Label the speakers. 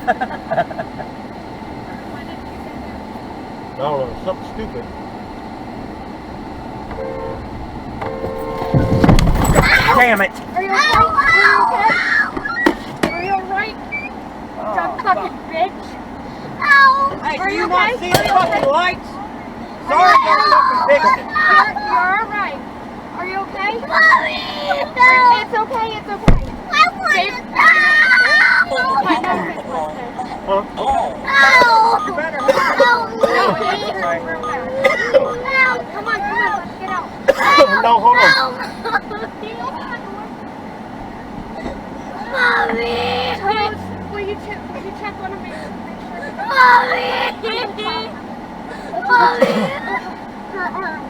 Speaker 1: don't know, something stupid. Damn it!
Speaker 2: Are you okay? Are you alright? Dumb fucking bitch.
Speaker 1: Hey,
Speaker 2: Are
Speaker 1: do
Speaker 2: you
Speaker 1: you not
Speaker 2: okay?
Speaker 1: see the fucking lights? Sorry, you fucking fixed it.
Speaker 2: You're alright. Are you okay? It's okay, it's okay. My nose is busted.
Speaker 1: Huh? You better have
Speaker 2: Come on, let's get out.
Speaker 1: No, hold on.
Speaker 2: Toes, will you check one of me? Her arm.